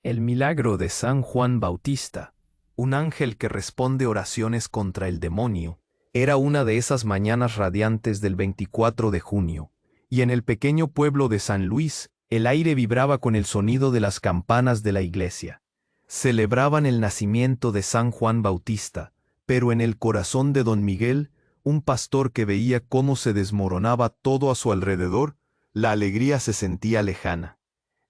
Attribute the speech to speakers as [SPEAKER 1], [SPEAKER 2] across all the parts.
[SPEAKER 1] El milagro de San Juan Bautista, un ángel que responde oraciones contra el demonio, era una de esas mañanas radiantes del 24 de junio, y en el pequeño pueblo de San Luis, el aire vibraba con el sonido de las campanas de la iglesia. Celebraban el nacimiento de San Juan Bautista, pero en el corazón de don Miguel, un pastor que veía cómo se desmoronaba todo a su alrededor, la alegría se sentía lejana.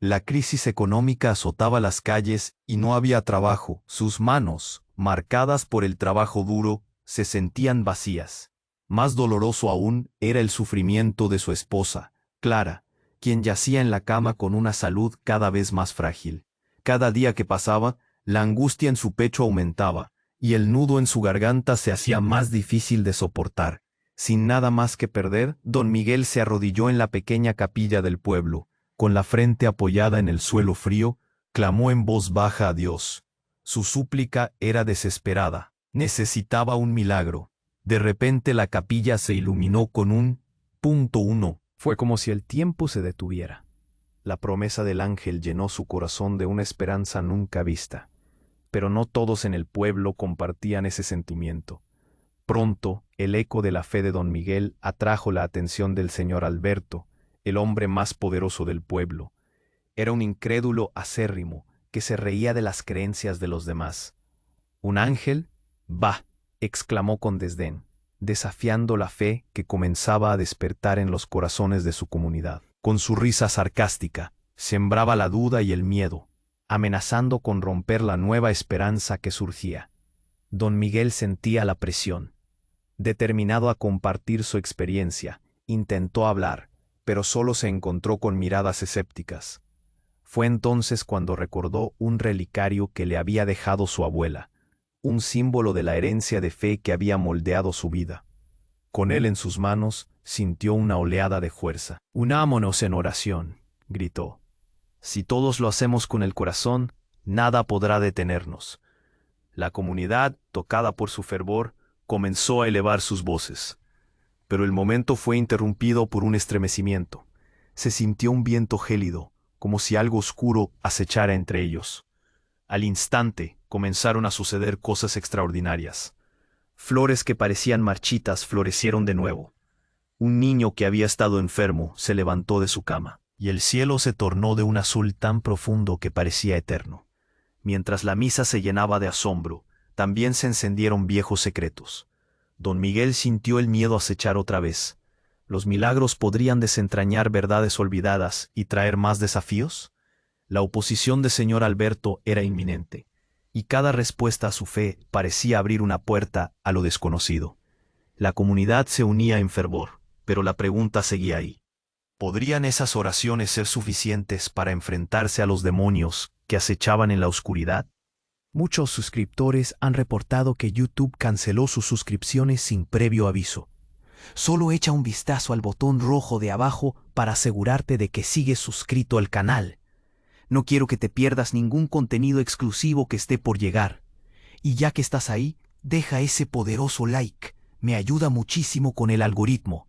[SPEAKER 1] La crisis económica azotaba las calles y no había trabajo. Sus manos, marcadas por el trabajo duro, se sentían vacías. Más doloroso aún era el sufrimiento de su esposa, Clara, quien yacía en la cama con una salud cada vez más frágil. Cada día que pasaba, la angustia en su pecho aumentaba, y el nudo en su garganta se hacía más difícil de soportar. Sin nada más que perder, don Miguel se arrodilló en la pequeña capilla del pueblo. Con la frente apoyada en el suelo frío, clamó en voz baja a Dios. Su súplica era desesperada. Necesitaba un milagro. De repente la capilla se iluminó con un .1. Fue como si el tiempo se detuviera. La promesa del ángel llenó su corazón de una esperanza nunca vista. Pero no todos en el pueblo compartían ese sentimiento. Pronto, el eco de la fe de don Miguel atrajo la atención del señor Alberto, el hombre más poderoso del pueblo. Era un incrédulo acérrimo que se reía de las creencias de los demás. ¿Un ángel? ¡Bah!, exclamó con desdén, desafiando la fe que comenzaba a despertar en los corazones de su comunidad. Con su risa sarcástica, sembraba la duda y el miedo, amenazando con romper la nueva esperanza que surgía. Don Miguel sentía la presión. Determinado a compartir su experiencia, intentó hablar, pero solo se encontró con miradas escépticas. Fue entonces cuando recordó un relicario que le había dejado su abuela, un símbolo de la herencia de fe que había moldeado su vida. Con él en sus manos, sintió una oleada de fuerza. «Unámonos en oración», gritó. «Si todos lo hacemos con el corazón, nada podrá detenernos». La comunidad, tocada por su fervor, comenzó a elevar sus voces. Pero el momento fue interrumpido por un estremecimiento. Se sintió un viento gélido, como si algo oscuro acechara entre ellos. Al instante comenzaron a suceder cosas extraordinarias. Flores que parecían marchitas florecieron de nuevo. Un niño que había estado enfermo se levantó de su cama, y el cielo se tornó de un azul tan profundo que parecía eterno. Mientras la misa se llenaba de asombro, también se encendieron viejos secretos. Don Miguel sintió el miedo acechar otra vez. ¿Los milagros podrían desentrañar verdades olvidadas y traer más desafíos? La oposición de señor Alberto era inminente, y cada respuesta a su fe parecía abrir una puerta a lo desconocido. La comunidad se unía en fervor, pero la pregunta seguía ahí. ¿Podrían esas oraciones ser suficientes para enfrentarse a los demonios que acechaban en la oscuridad? Muchos suscriptores han reportado que YouTube canceló sus suscripciones sin previo aviso. Solo echa un vistazo al botón rojo de abajo para asegurarte de que sigues suscrito al canal. No quiero que te pierdas ningún contenido exclusivo que esté por llegar. Y ya que estás ahí, deja ese poderoso like. Me ayuda muchísimo con el algoritmo.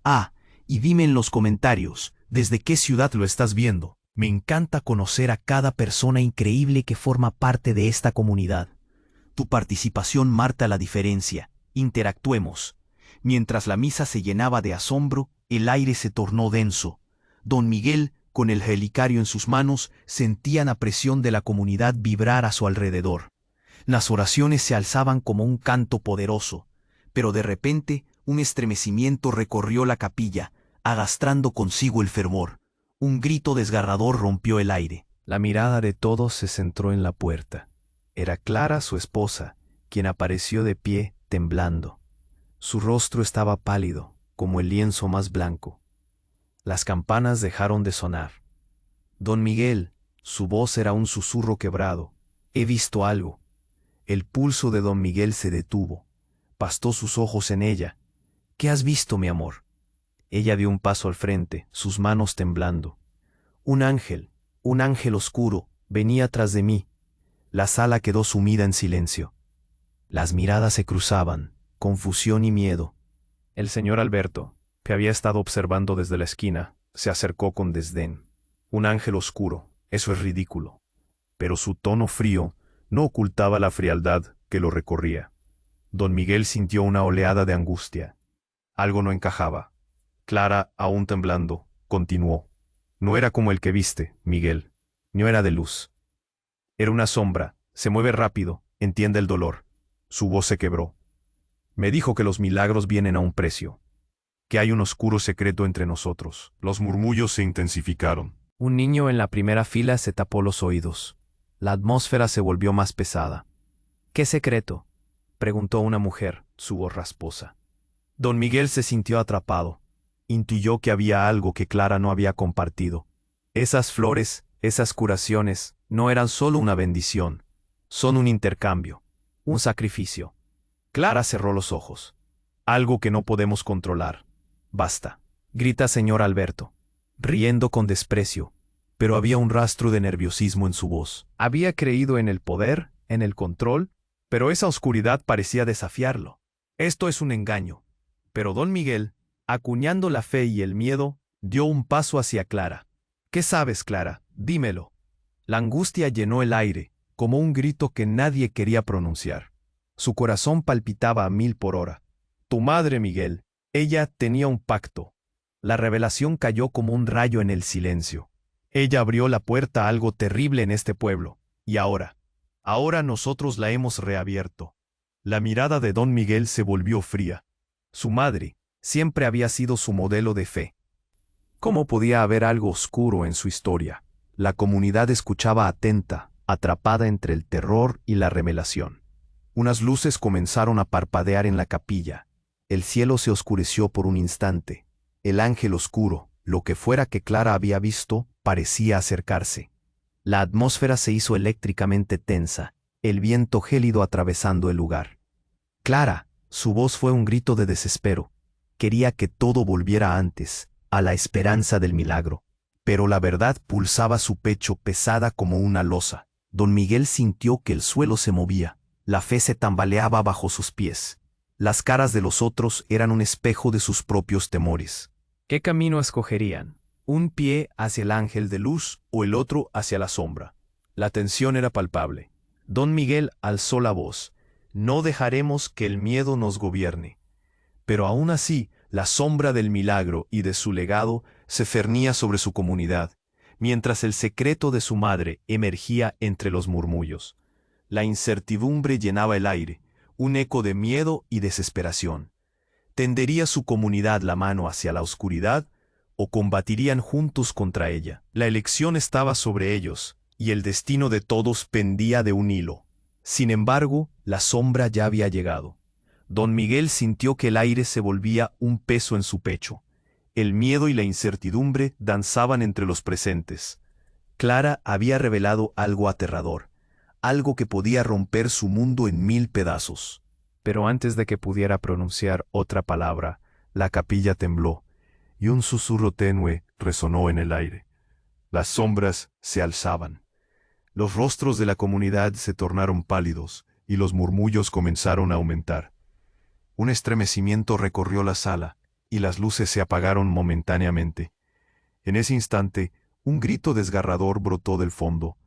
[SPEAKER 1] Ah, y dime en los comentarios, ¿desde qué ciudad lo estás viendo? Me encanta conocer a cada persona increíble que forma parte de esta comunidad. Tu participación marca la diferencia. Interactuemos. Mientras la misa se llenaba de asombro, el aire se tornó denso. Don Miguel, con el relicario en sus manos, sentía la presión de la comunidad vibrar a su alrededor. Las oraciones se alzaban como un canto poderoso, pero de repente un estremecimiento recorrió la capilla, arrastrando consigo el fervor. Un grito desgarrador rompió el aire. La mirada de todos se centró en la puerta. Era Clara, su esposa, quien apareció de pie, temblando. Su rostro estaba pálido, como el lienzo más blanco. Las campanas dejaron de sonar. Don Miguel, su voz era un susurro quebrado. «He visto algo». El pulso de don Miguel se detuvo. Pastó sus ojos en ella. «¿Qué has visto, mi amor?» Ella dio un paso al frente, sus manos temblando. Un ángel oscuro, venía tras de mí. La sala quedó sumida en silencio. Las miradas se cruzaban, confusión y miedo. El señor Alberto, que había estado observando desde la esquina, se acercó con desdén. Un ángel oscuro, eso es ridículo. pero su tono frío no ocultaba la frialdad que lo recorría. Don Miguel sintió una oleada de angustia. Algo no encajaba. Clara, aún temblando, continuó. No era como el que viste, Miguel. No era de luz. Era una sombra, se mueve rápido, entiende el dolor. Su voz se quebró. Me dijo que los milagros vienen a un precio. Que hay un oscuro secreto entre nosotros. Los murmullos se intensificaron. Un niño en la primera fila se tapó los oídos. La atmósfera se volvió más pesada. ¿Qué secreto?, preguntó una mujer, su voz rasposa. Don Miguel se sintió atrapado. Intuyó que había algo que Clara no había compartido. Esas flores, esas curaciones, no eran solo una bendición. Son un intercambio, un sacrificio. Clara cerró los ojos. Algo que no podemos controlar. Basta, grita señor Alberto, riendo con desprecio, pero había un rastro de nerviosismo en su voz. Había creído en el poder, en el control, pero esa oscuridad parecía desafiarlo. Esto es un engaño. Pero don Miguel, acuñando la fe y el miedo, dio un paso hacia Clara. ¿Qué sabes, Clara? Dímelo. La angustia llenó el aire, como un grito que nadie quería pronunciar. Su corazón palpitaba a 1000 por hora. Tu madre, Miguel. Ella tenía un pacto. La revelación cayó como un rayo en el silencio. Ella abrió la puerta a algo terrible en este pueblo. Y ahora nosotros la hemos reabierto. La mirada de don Miguel se volvió fría. Su madre siempre había sido su modelo de fe. ¿Cómo podía haber algo oscuro en su historia? La comunidad escuchaba atenta, atrapada entre el terror y la revelación. Unas luces comenzaron a parpadear en la capilla. El cielo se oscureció por un instante. El ángel oscuro, lo que fuera que Clara había visto, parecía acercarse. La atmósfera se hizo eléctricamente tensa, el viento gélido atravesando el lugar. Clara, su voz fue un grito de desespero. Quería que todo volviera antes, a la esperanza del milagro. Pero la verdad pulsaba su pecho pesada como una losa. Don Miguel sintió que el suelo se movía. La fe se tambaleaba bajo sus pies. Las caras de los otros eran un espejo de sus propios temores. ¿Qué camino escogerían? ¿Un pie hacia el ángel de luz o el otro hacia la sombra? La tensión era palpable. Don Miguel alzó la voz. No dejaremos que el miedo nos gobierne. Pero aún así, la sombra del milagro y de su legado se cernía sobre su comunidad, mientras el secreto de su madre emergía entre los murmullos. La incertidumbre llenaba el aire, un eco de miedo y desesperación. ¿Tendería su comunidad la mano hacia la oscuridad o combatirían juntos contra ella? La elección estaba sobre ellos, y el destino de todos pendía de un hilo. Sin embargo, la sombra ya había llegado. Don Miguel sintió que el aire se volvía un peso en su pecho. El miedo y la incertidumbre danzaban entre los presentes. Clara había revelado algo aterrador, algo que podía romper su mundo en 1000 pedazos. Pero antes de que pudiera pronunciar otra palabra, la capilla tembló, y un susurro tenue resonó en el aire. Las sombras se alzaban. Los rostros de la comunidad se tornaron pálidos, y los murmullos comenzaron a aumentar. Un estremecimiento recorrió la sala, y las luces se apagaron momentáneamente. En ese instante, un grito desgarrador brotó del fondo.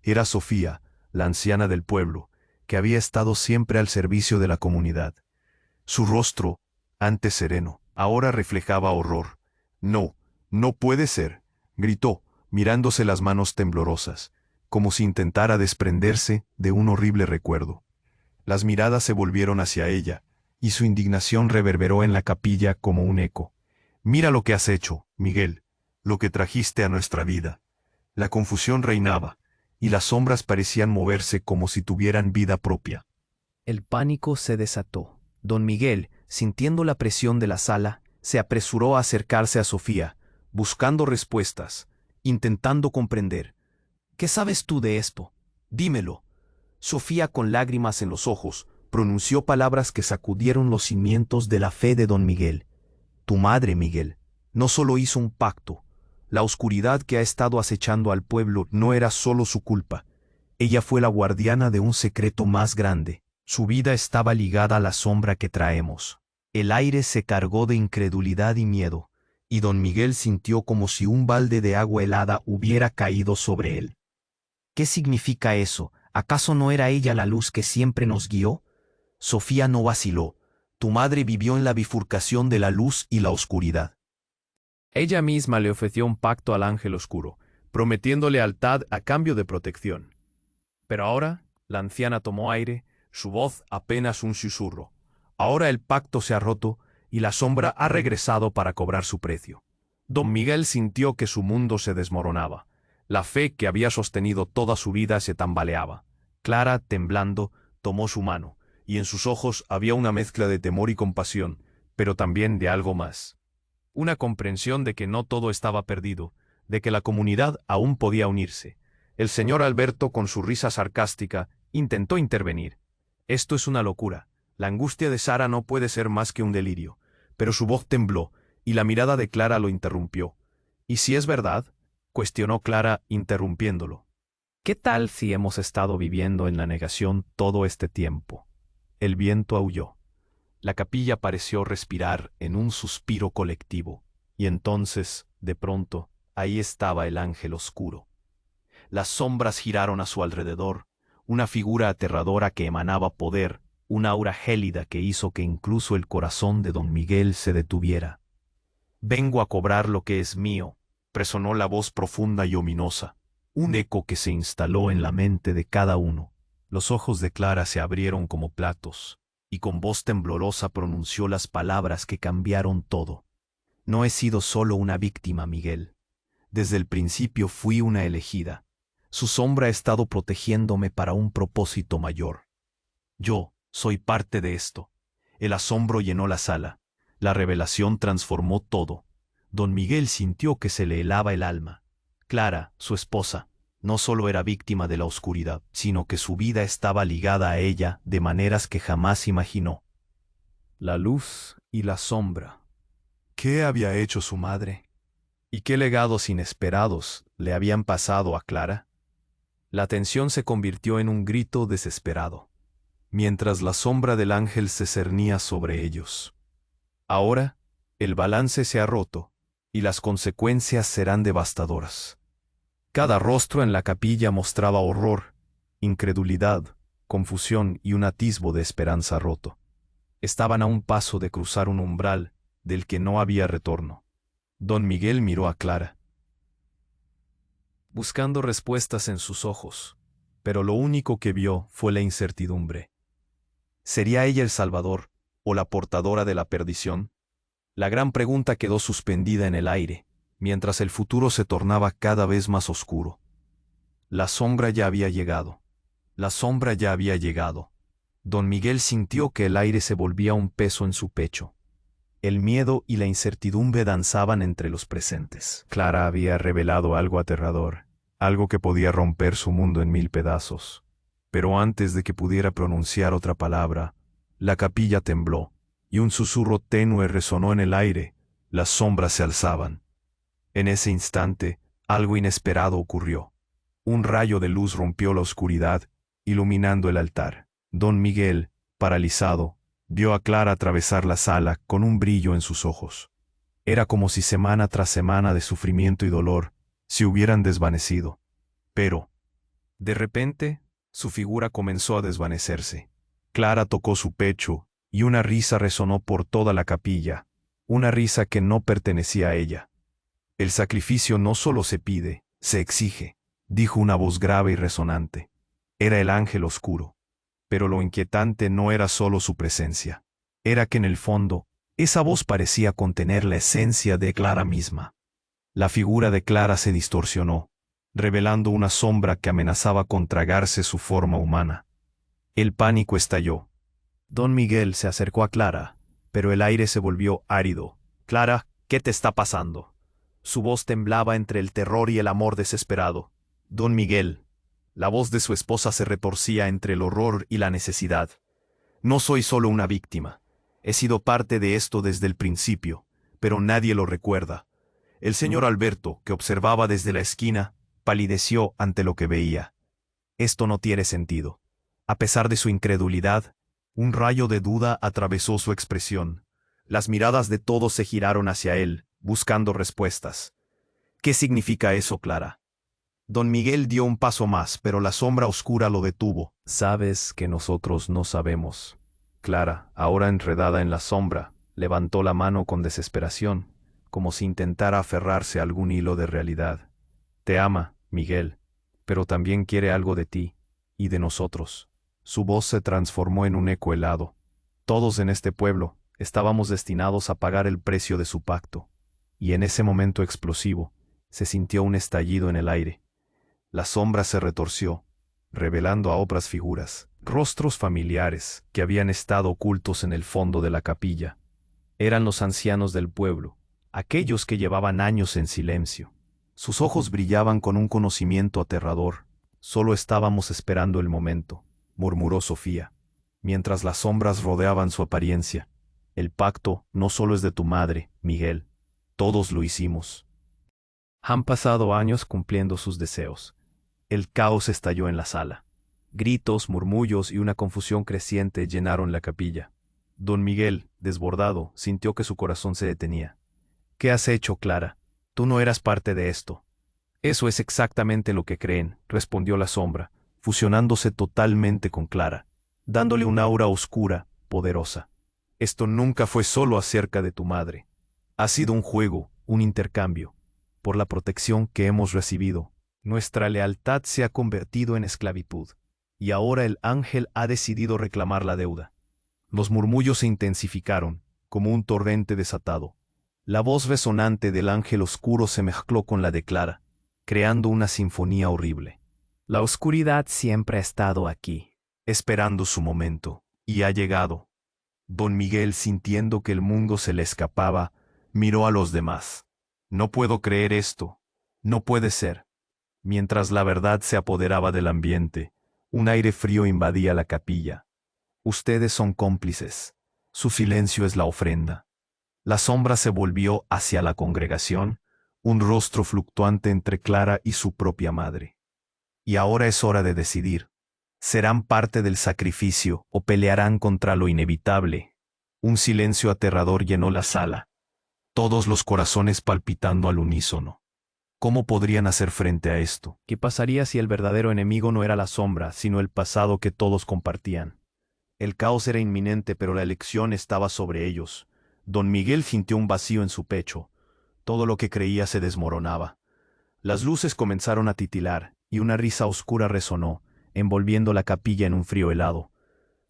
[SPEAKER 1] Era Sofía, la anciana del pueblo, que había estado siempre al servicio de la comunidad. Su rostro, antes sereno, ahora reflejaba horror. No, no puede ser, gritó, mirándose las manos temblorosas, como si intentara desprenderse de un horrible recuerdo. Las miradas se volvieron hacia ella, y su indignación reverberó en la capilla como un eco. Mira lo que has hecho, Miguel, lo que trajiste a nuestra vida. La confusión reinaba, y las sombras parecían moverse como si tuvieran vida propia. El pánico se desató. Don Miguel, sintiendo la presión de la sala, se apresuró a acercarse a Sofía, buscando respuestas, intentando comprender. ¿Qué sabes tú de esto? Dímelo. Sofía, con lágrimas en los ojos, pronunció palabras que sacudieron los cimientos de la fe de don Miguel. Tu madre, Miguel, no solo hizo un pacto. La oscuridad que ha estado acechando al pueblo no era solo su culpa. Ella fue la guardiana de un secreto más grande. Su vida estaba ligada a la sombra que traemos. El aire se cargó de incredulidad y miedo, y don Miguel sintió como si un balde de agua helada hubiera caído sobre él.
[SPEAKER 2] ¿Qué significa eso? ¿Acaso no era ella la luz que siempre nos guió?
[SPEAKER 1] Sofía no vaciló. Tu madre vivió en la bifurcación de la luz y la oscuridad. Ella misma le ofreció un pacto al ángel oscuro, prometiendo lealtad a cambio de protección. Pero ahora, la anciana tomó aire, su voz apenas un susurro. Ahora el pacto se ha roto y la sombra ha regresado para cobrar su precio. Don Miguel sintió que su mundo se desmoronaba. La fe que había sostenido toda su vida se tambaleaba. Clara, temblando, tomó su mano, y en sus ojos había una mezcla de temor y compasión, pero también de algo más. Una comprensión de que no todo estaba perdido, de que la comunidad aún podía unirse. El señor Alberto, con su risa sarcástica, intentó intervenir. Esto es una locura. La angustia de Sara no puede ser más que un delirio. Pero su voz tembló, y la mirada de Clara lo interrumpió. ¿Y si es verdad?, cuestionó Clara, interrumpiéndolo. ¿Qué tal si hemos estado viviendo en la negación todo este tiempo? El viento aulló. La capilla pareció respirar en un suspiro colectivo, y entonces, de pronto, ahí estaba el ángel oscuro. Las sombras giraron a su alrededor, una figura aterradora que emanaba poder, una aura gélida que hizo que incluso el corazón de don Miguel se detuviera. «Vengo a cobrar lo que es mío», resonó la voz profunda y ominosa, un eco que se instaló en la mente de cada uno. Los ojos de Clara se abrieron como platos, y con voz temblorosa pronunció las palabras que cambiaron todo. «No he sido solo una víctima, Miguel. Desde el principio fui una elegida. Su sombra ha estado protegiéndome para un propósito mayor. Yo soy parte de esto». El asombro llenó la sala. La revelación transformó todo. Don Miguel sintió que se le helaba el alma. Clara, su esposa, no solo era víctima de la oscuridad, sino que su vida estaba ligada a ella de maneras que jamás imaginó. La luz y la sombra. ¿Qué había hecho su madre? ¿Y qué legados inesperados le habían pasado a Clara? La tensión se convirtió en un grito desesperado, mientras la sombra del ángel se cernía sobre ellos. Ahora, el balance se ha roto, y las consecuencias serán devastadoras. Cada rostro en la capilla mostraba horror, incredulidad, confusión y un atisbo de esperanza roto. Estaban a un paso de cruzar un umbral del que no había retorno. Don Miguel miró a Clara, buscando respuestas en sus ojos, pero lo único que vio fue la incertidumbre. ¿Sería ella el salvador o la portadora de la perdición? La gran pregunta quedó suspendida en el aire, mientras el futuro se tornaba cada vez más oscuro. La sombra ya había llegado. La sombra ya había llegado. Don Miguel sintió que el aire se volvía un peso en su pecho. El miedo y la incertidumbre danzaban entre los presentes. Clara había revelado algo aterrador, algo que podía romper su mundo en 1000 pedazos. Pero antes de que pudiera pronunciar otra palabra, la capilla tembló, y un susurro tenue resonó en el aire. Las sombras se alzaban. En ese instante, algo inesperado ocurrió. Un rayo de luz rompió la oscuridad, iluminando el altar. Don Miguel, paralizado, vio a Clara atravesar la sala con un brillo en sus ojos. Era como si semana tras semana de sufrimiento y dolor se hubieran desvanecido. Pero, de repente, su figura comenzó a desvanecerse. Clara tocó su pecho, y una risa resonó por toda la capilla, una risa que no pertenecía a ella. «El sacrificio no solo se pide, se exige», dijo una voz grave y resonante. Era el ángel oscuro. Pero lo inquietante no era solo su presencia. Era que en el fondo, esa voz parecía contener la esencia de Clara misma. La figura de Clara se distorsionó, revelando una sombra que amenazaba con tragarse su forma humana. El pánico estalló. Don Miguel se acercó a Clara, pero el aire se volvió árido. «Clara, ¿qué te está pasando?». Su voz temblaba entre el terror y el amor desesperado. «Don Miguel». La voz de su esposa se retorcía entre el horror y la necesidad. «No soy solo una víctima. He sido parte de esto desde el principio, pero nadie lo recuerda». El señor Alberto, que observaba desde la esquina, palideció ante lo que veía. «Esto no tiene sentido». A pesar de su incredulidad, un rayo de duda atravesó su expresión. Las miradas de todos se giraron hacia él, buscando respuestas. «¿Qué significa eso, Clara?». Don Miguel dio un paso más, pero la sombra oscura lo detuvo. Sabes que nosotros no sabemos. Clara, ahora enredada en la sombra, levantó la mano con desesperación, como si intentara aferrarse a algún hilo de realidad. Te ama, Miguel, pero también quiere algo de ti y de nosotros. Su voz se transformó en un eco helado. Todos en este pueblo estábamos destinados a pagar el precio de su pacto. Y en ese momento explosivo, se sintió un estallido en el aire. La sombra se retorció, revelando a otras figuras, rostros familiares que habían estado ocultos en el fondo de la capilla. Eran los ancianos del pueblo, aquellos que llevaban años en silencio. Sus ojos brillaban con un conocimiento aterrador. Solo estábamos esperando el momento, murmuró Sofía, mientras las sombras rodeaban su apariencia. El pacto no solo es de tu madre, Miguel. Todos lo hicimos. Han pasado años cumpliendo sus deseos. El caos estalló en la sala. Gritos, murmullos y una confusión creciente llenaron la capilla. Don Miguel, desbordado, sintió que su corazón se detenía. ¿Qué has hecho, Clara? Tú no eras parte de esto. Eso es exactamente lo que creen, respondió la sombra, fusionándose totalmente con Clara, dándole una aura oscura, poderosa. Esto nunca fue solo acerca de tu madre. Ha sido un juego, un intercambio. Por la protección que hemos recibido, nuestra lealtad se ha convertido en esclavitud, y ahora el ángel ha decidido reclamar la deuda. Los murmullos se intensificaron, como un torrente desatado. La voz resonante del ángel oscuro se mezcló con la de Clara, creando una sinfonía horrible. La oscuridad siempre ha estado aquí, esperando su momento, y ha llegado. Don Miguel, sintiendo que el mundo se le escapaba, miró a los demás. No puedo creer esto. No puede ser. Mientras la verdad se apoderaba del ambiente, un aire frío invadía la capilla. Ustedes son cómplices. Su silencio es la ofrenda. La sombra se volvió hacia la congregación, un rostro fluctuante entre Clara y su propia madre. Y ahora es hora de decidir. ¿Serán parte del sacrificio o pelearán contra lo inevitable? Un silencio aterrador llenó la sala, todos los corazones palpitando al unísono. ¿Cómo podrían hacer frente a esto? ¿Qué pasaría si el verdadero enemigo no era la sombra, sino el pasado que todos compartían? El caos era inminente, pero la elección estaba sobre ellos. Don Miguel sintió un vacío en su pecho. Todo lo que creía se desmoronaba. Las luces comenzaron a titilar, y una risa oscura resonó, envolviendo la capilla en un frío helado.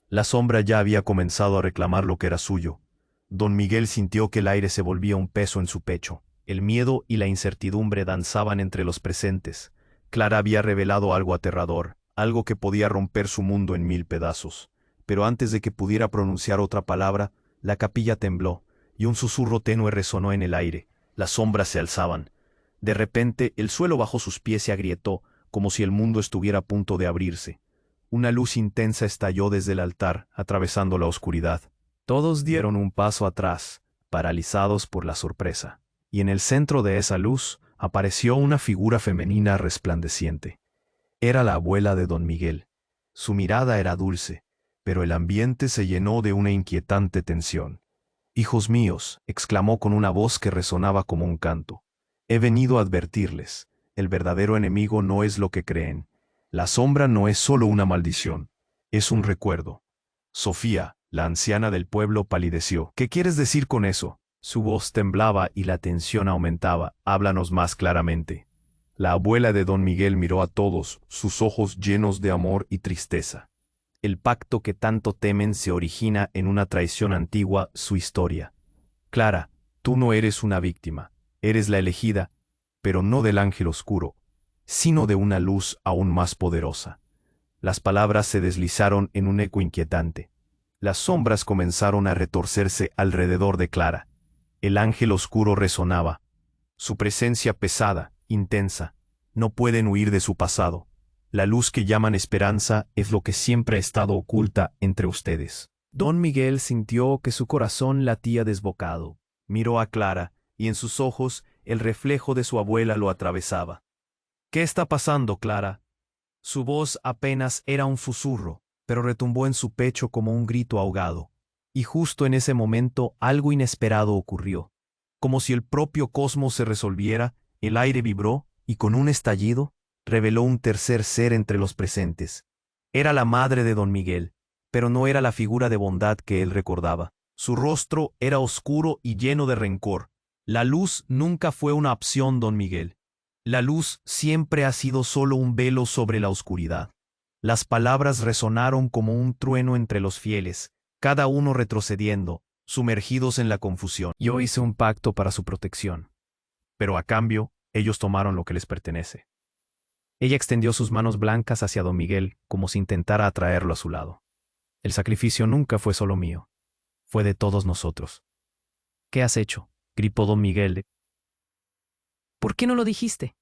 [SPEAKER 1] La sombra ya había comenzado a reclamar lo que era suyo. Don Miguel sintió que el aire se volvía un peso en su pecho. El miedo y la incertidumbre danzaban entre los presentes. Clara había revelado algo aterrador, algo que podía romper su mundo en 1000 pedazos. Pero antes de que pudiera pronunciar otra palabra, la capilla tembló, y un susurro tenue resonó en el aire. Las sombras se alzaban. De repente, el suelo bajo sus pies se agrietó, como si el mundo estuviera a punto de abrirse. Una luz intensa estalló desde el altar, atravesando la oscuridad. Todos dieron un paso atrás, paralizados por la sorpresa. Y en el centro de esa luz apareció una figura femenina resplandeciente. Era la abuela de don Miguel. Su mirada era dulce, pero el ambiente se llenó de una inquietante tensión. «Hijos míos», exclamó con una voz que resonaba como un canto, «he venido a advertirles, el verdadero enemigo no es lo que creen. La sombra no es solo una maldición, es un recuerdo». Sofía, la anciana del pueblo, palideció. «¿Qué quieres decir con eso?» Su voz temblaba y la tensión aumentaba. «Háblanos más claramente». La abuela de don Miguel miró a todos, sus ojos llenos de amor y tristeza. El pacto que tanto temen se origina en una traición antigua, su historia. Clara, tú no eres una víctima, eres la elegida, pero no del ángel oscuro, sino de una luz aún más poderosa. Las palabras se deslizaron en un eco inquietante. Las sombras comenzaron a retorcerse alrededor de Clara. El ángel oscuro resonaba. Su presencia pesada, intensa. No pueden huir de su pasado. La luz que llaman esperanza es lo que siempre ha estado oculta entre ustedes. Don Miguel sintió que su corazón latía desbocado. Miró a Clara, y en sus ojos el reflejo de su abuela lo atravesaba. «¿Qué está pasando, Clara?» Su voz apenas era un susurro, pero retumbó en su pecho como un grito ahogado. Y justo en ese momento algo inesperado ocurrió. Como si el propio cosmos se resolviera, el aire vibró, y con un estallido, reveló un tercer ser entre los presentes. Era la madre de don Miguel, pero no era la figura de bondad que él recordaba. Su rostro era oscuro y lleno de rencor. La luz nunca fue una opción, don Miguel. La luz siempre ha sido solo un velo sobre la oscuridad. Las palabras resonaron como un trueno entre los fieles, cada uno retrocediendo, sumergidos en la confusión. Yo hice un pacto para su protección, pero a cambio, ellos tomaron lo que les pertenece. Ella extendió sus manos blancas hacia don Miguel, como si intentara atraerlo a su lado. El sacrificio nunca fue solo mío, fue de todos nosotros. ¿Qué has hecho?, gritó don Miguel.
[SPEAKER 3] ¿Por qué no lo dijiste?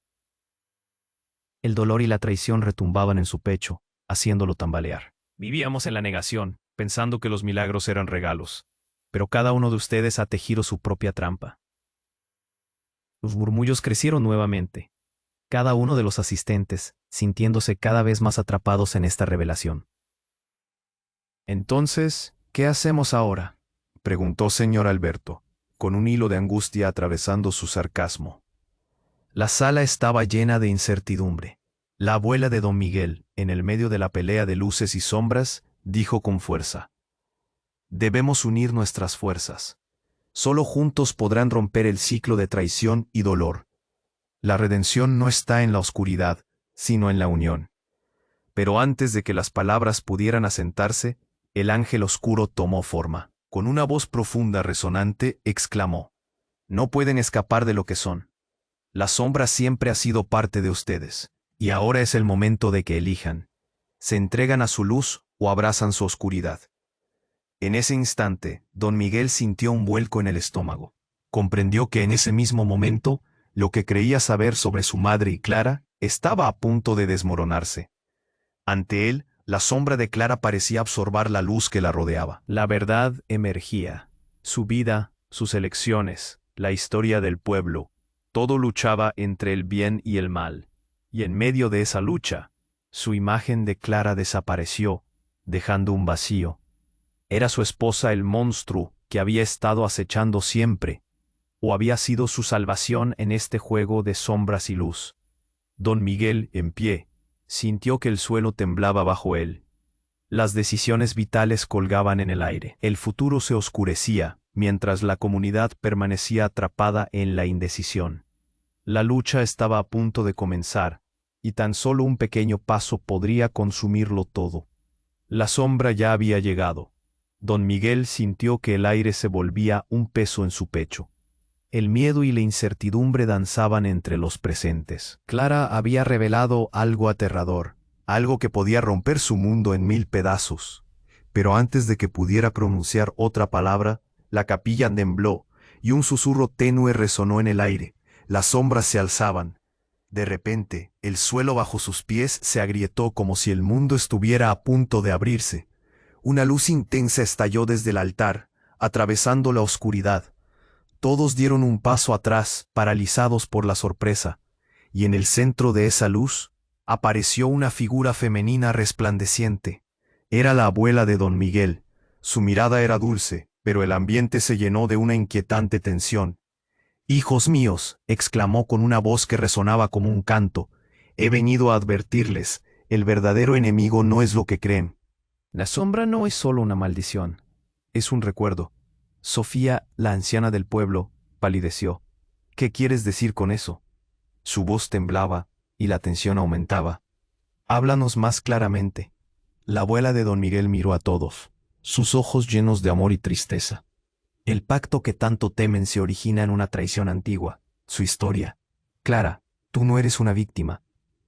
[SPEAKER 1] El dolor y la traición retumbaban en su pecho, haciéndolo tambalear. Vivíamos en la negación, pensando que los milagros eran regalos, pero cada uno de ustedes ha tejido su propia trampa. Los murmullos crecieron nuevamente, cada uno de los asistentes sintiéndose cada vez más atrapados en esta revelación. Entonces, ¿qué hacemos ahora?, preguntó señor Alberto, con un hilo de angustia atravesando su sarcasmo. La sala estaba llena de incertidumbre. La abuela de don Miguel, en el medio de la pelea de luces y sombras, dijo con fuerza: «Debemos unir nuestras fuerzas. Solo juntos podrán romper el ciclo de traición y dolor. La redención no está en la oscuridad, sino en la unión». Pero antes de que las palabras pudieran asentarse, el ángel oscuro tomó forma. Con una voz profunda resonante, exclamó: «No pueden escapar de lo que son. La sombra siempre ha sido parte de ustedes, y ahora es el momento de que elijan. ¿Se entregan a su luz o abrazan su oscuridad?». En ese instante, don Miguel sintió un vuelco en el estómago. Comprendió que en ese mismo momento, lo que creía saber sobre su madre y Clara estaba a punto de desmoronarse. Ante él, la sombra de Clara parecía absorber la luz que la rodeaba. La verdad emergía. Su vida, sus elecciones, la historia del pueblo, todo luchaba entre el bien y el mal. Y en medio de esa lucha, su imagen de Clara desapareció, dejando un vacío. ¿Era su esposa el monstruo que había estado acechando siempre, o había sido su salvación en este juego de sombras y luz? Don Miguel, en pie, sintió que el suelo temblaba bajo él. Las decisiones vitales colgaban en el aire. El futuro se oscurecía, mientras la comunidad permanecía atrapada en la indecisión. La lucha estaba a punto de comenzar, y tan solo un pequeño paso podría consumirlo todo. La sombra ya había llegado. Don Miguel sintió que el aire se volvía un peso en su pecho. El miedo y la incertidumbre danzaban entre los presentes. Clara había revelado algo aterrador, algo que podía romper su mundo en 1000 pedazos. Pero antes de que pudiera pronunciar otra palabra, la capilla tembló, y un susurro tenue resonó en el aire. Las sombras se alzaban. De repente, el suelo bajo sus pies se agrietó como si el mundo estuviera a punto de abrirse. Una luz intensa estalló desde el altar, atravesando la oscuridad. Todos dieron un paso atrás, paralizados por la sorpresa, y en el centro de esa luz, apareció una figura femenina resplandeciente. Era la abuela de don Miguel. Su mirada era dulce, pero el ambiente se llenó de una inquietante tensión. «Hijos míos», exclamó con una voz que resonaba como un canto, «he venido a advertirles, el verdadero enemigo no es lo que creen. La sombra no es solo una maldición, es un recuerdo». Sofía, la anciana del pueblo, palideció. «¿Qué quieres decir con eso?». Su voz temblaba, y la tensión aumentaba. «Háblanos más claramente». La abuela de don Miguel miró a todos, sus ojos llenos de amor y tristeza. «El pacto que tanto temen se origina en una traición antigua, su historia. Clara, tú no eres una víctima.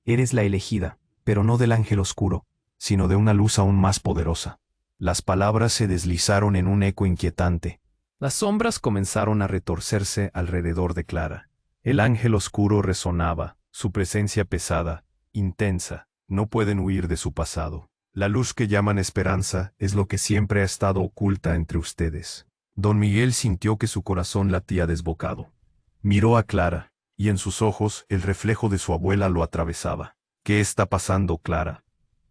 [SPEAKER 1] Eres la elegida, pero no del ángel oscuro, sino de una luz aún más poderosa». Las palabras se deslizaron en un eco inquietante. Las sombras comenzaron a retorcerse alrededor de Clara. El ángel oscuro resonaba, su presencia pesada, intensa. No pueden huir de su pasado. La luz que llaman esperanza es lo que siempre ha estado oculta entre ustedes. Don Miguel sintió que su corazón latía desbocado. Miró a Clara, y en sus ojos el reflejo de su abuela lo atravesaba. «¿Qué está pasando, Clara?».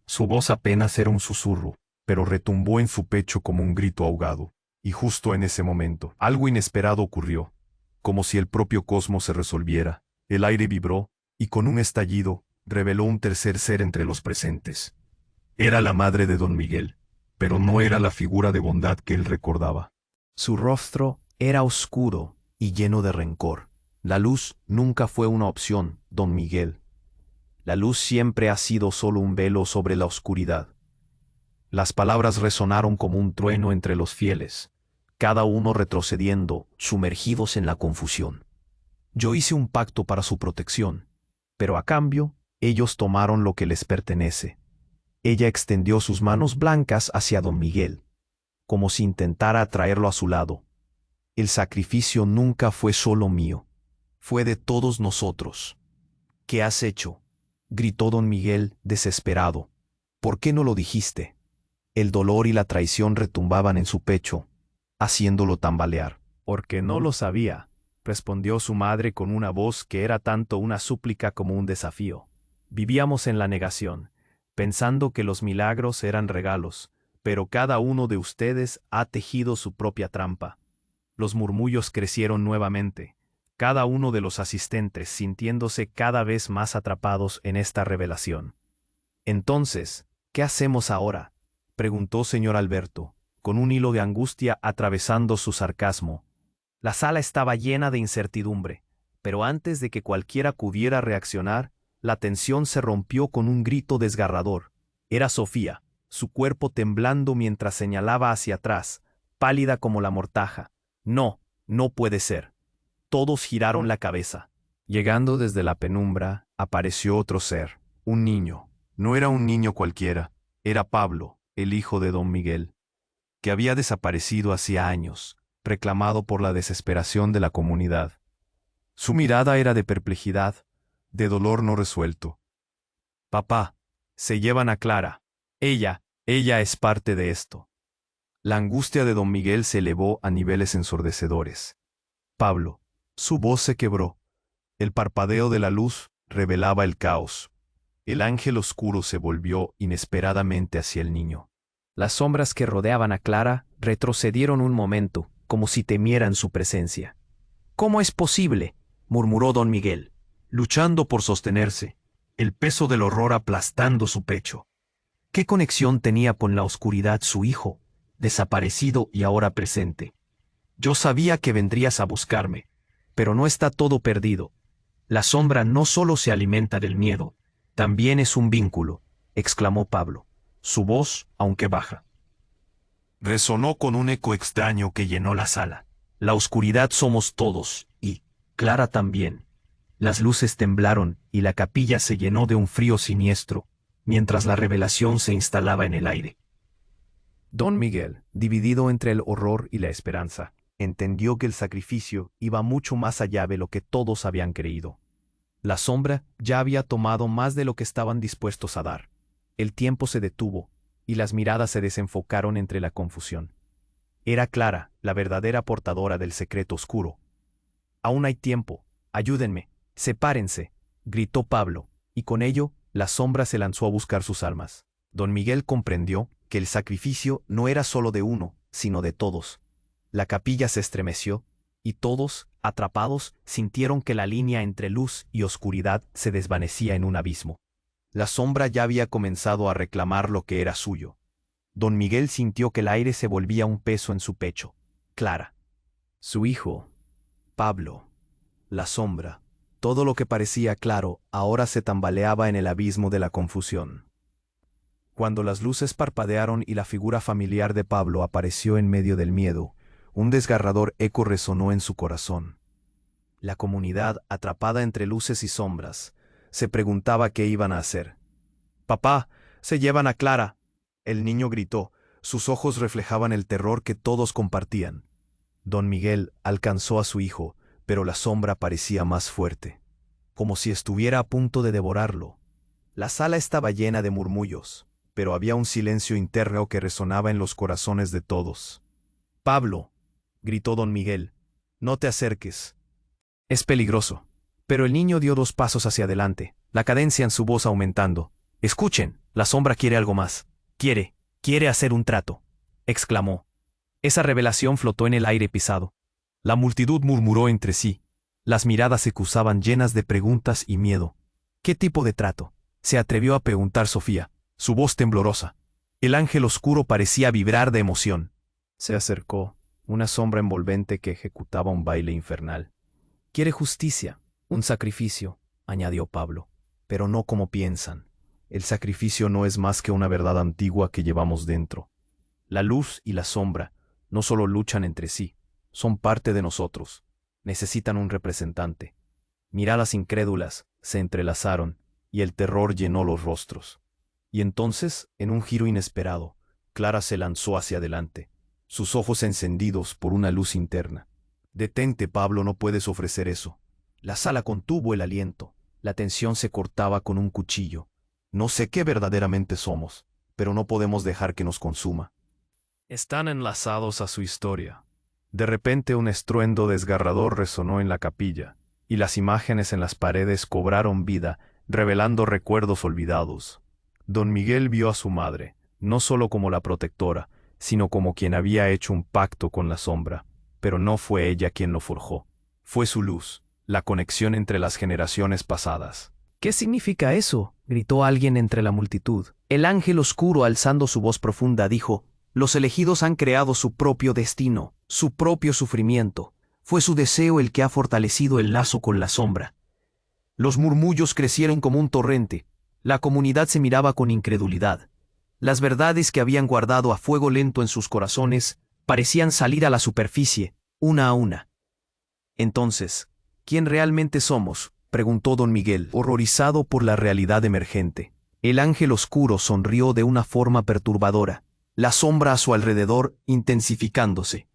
[SPEAKER 1] Su voz apenas era un susurro, pero retumbó en su pecho como un grito ahogado. Y justo en ese momento, algo inesperado ocurrió. Como si el propio cosmos se resolviera, el aire vibró, y con un estallido,
[SPEAKER 4] reveló un tercer ser entre los presentes. Era la madre de don Miguel, pero no era la figura de bondad que él recordaba.
[SPEAKER 1] Su rostro era oscuro y lleno de rencor. La luz nunca fue una opción, don Miguel. La luz siempre ha sido solo un velo sobre la oscuridad. Las palabras resonaron como un trueno entre los fieles, cada uno retrocediendo, sumergidos en la confusión. Yo hice un pacto para su protección, pero a cambio, ellos tomaron lo que les pertenece. Ella extendió sus manos blancas hacia don Miguel, como si intentara atraerlo a su lado. El sacrificio nunca fue solo mío, fue de todos nosotros. ¿Qué has hecho?, gritó don Miguel, desesperado. ¿Por qué no lo dijiste? El dolor y la traición retumbaban en su pecho, haciéndolo tambalear.
[SPEAKER 5] Porque no lo sabía, respondió su madre con una voz que era tanto una súplica como un desafío. Vivíamos en la negación, pensando que los milagros eran regalos, pero cada uno de ustedes ha tejido su propia trampa. Los murmullos crecieron nuevamente, cada uno de los asistentes sintiéndose cada vez más atrapados en esta revelación.
[SPEAKER 1] Entonces, ¿qué hacemos ahora?, preguntó señor Alberto, con un hilo de angustia atravesando su sarcasmo. La sala estaba llena de incertidumbre, pero antes de que cualquiera pudiera reaccionar, la tensión se rompió con un grito desgarrador. Era Sofía, su cuerpo temblando mientras señalaba hacia atrás, pálida como la mortaja. No, no puede ser. Todos giraron la cabeza.
[SPEAKER 5] Llegando desde la penumbra, apareció otro ser, un niño.
[SPEAKER 1] No era un niño cualquiera, era Pablo, el hijo de don Miguel, que había desaparecido hacía años, reclamado por la desesperación de la comunidad. Su mirada era de perplejidad, de dolor no resuelto. Papá, se llevan a Clara. Ella es parte de esto. La angustia de don Miguel se elevó a niveles ensordecedores. Pablo, su voz se quebró. El parpadeo de la luz revelaba el caos. El ángel oscuro se volvió inesperadamente hacia el niño.
[SPEAKER 3] Las sombras que rodeaban a Clara retrocedieron un momento, como si temieran su presencia. «¿Cómo es posible?», murmuró don Miguel,
[SPEAKER 4] luchando por sostenerse, el peso del horror aplastando su pecho.
[SPEAKER 2] ¿Qué conexión tenía con la oscuridad su hijo, desaparecido y ahora presente?
[SPEAKER 4] Yo sabía que vendrías a buscarme.
[SPEAKER 2] Pero no está todo perdido. La sombra no solo se alimenta del miedo, también es un vínculo, exclamó Pablo. Su voz, aunque baja,
[SPEAKER 4] resonó con un eco extraño que llenó la sala.
[SPEAKER 2] La oscuridad somos todos, y Clara también. Las luces temblaron y la capilla se llenó de un frío siniestro, mientras la revelación se instalaba en el aire.
[SPEAKER 5] Don Miguel, dividido entre el horror y la esperanza, entendió que el sacrificio iba mucho más allá de lo que todos habían creído. La sombra ya había tomado más de lo que estaban dispuestos a dar. El tiempo se detuvo, y las miradas se desenfocaron entre la confusión. Era Clara, la verdadera portadora del secreto oscuro. «Aún hay tiempo, ayúdenme, sepárense», gritó Pablo, y con ello, la sombra se lanzó a buscar sus almas. Don Miguel comprendió que el sacrificio no era solo de uno, sino de todos. La capilla se estremeció, y todos, atrapados, sintieron que la línea entre luz y oscuridad se desvanecía en un abismo. La sombra ya había comenzado a reclamar lo que era suyo. Don Miguel sintió que el aire se volvía un peso en su pecho. Clara, su hijo, Pablo, la sombra, todo lo que parecía claro ahora se tambaleaba en el abismo de la confusión. Cuando las luces parpadearon y la figura familiar de Pablo apareció en medio del miedo, un desgarrador eco resonó en su corazón. La comunidad, atrapada entre luces y sombras, se preguntaba qué iban a hacer. «Papá, se llevan a Clara», el niño gritó, sus ojos reflejaban el terror que todos compartían. Don Miguel alcanzó a su hijo, pero la sombra parecía más fuerte, como si estuviera a punto de devorarlo. La sala estaba llena de murmullos, pero había un silencio interno que resonaba en los corazones de todos. «Pablo», gritó don Miguel, «no te acerques. Es peligroso». Pero el niño dio 2 pasos hacia adelante, la cadencia en su voz aumentando. «Escuchen, la sombra quiere algo más. Quiere hacer un trato», exclamó. Esa revelación flotó en el aire pisado. La multitud murmuró entre sí. Las miradas se cruzaban llenas de preguntas y miedo. «¿Qué tipo de trato?», se atrevió a preguntar Sofía, su voz temblorosa. El ángel oscuro parecía vibrar de emoción. Se acercó, una sombra envolvente que ejecutaba un baile infernal. Quiere justicia, un sacrificio, añadió Pablo, pero no como piensan. El sacrificio no es más que una verdad antigua que llevamos dentro. La luz y la sombra no solo luchan entre sí, son parte de nosotros. Necesitan un representante. Miradas incrédulas se entrelazaron y el terror llenó los rostros. Y entonces, en un giro inesperado, Clara se lanzó hacia adelante, sus ojos encendidos por una luz interna. Detente, Pablo, no puedes ofrecer eso. La sala contuvo el aliento. La tensión se cortaba con un cuchillo. No sé qué verdaderamente somos, pero no podemos dejar que nos consuma. Están enlazados a su historia. De repente un estruendo desgarrador resonó en la capilla, y las imágenes en las paredes cobraron vida, revelando recuerdos olvidados. Don Miguel vio a su madre, no solo como la protectora, sino como quien había hecho un pacto con la sombra. Pero no fue ella quien lo forjó. Fue su luz, la conexión entre las generaciones pasadas.
[SPEAKER 3] ¿Qué significa eso?, gritó alguien entre la multitud. El ángel oscuro, alzando su voz profunda, dijo: los elegidos han creado su propio destino, su propio sufrimiento. Fue su deseo el que ha fortalecido el lazo con la sombra. Los murmullos crecieron como un torrente. La comunidad se miraba con incredulidad. Las verdades que habían guardado a fuego lento en sus corazones parecían salir a la superficie, una a una. Entonces, ¿quién realmente somos?, preguntó don Miguel, horrorizado por la realidad emergente. El ángel oscuro sonrió de una forma perturbadora, la sombra a su alrededor intensificándose.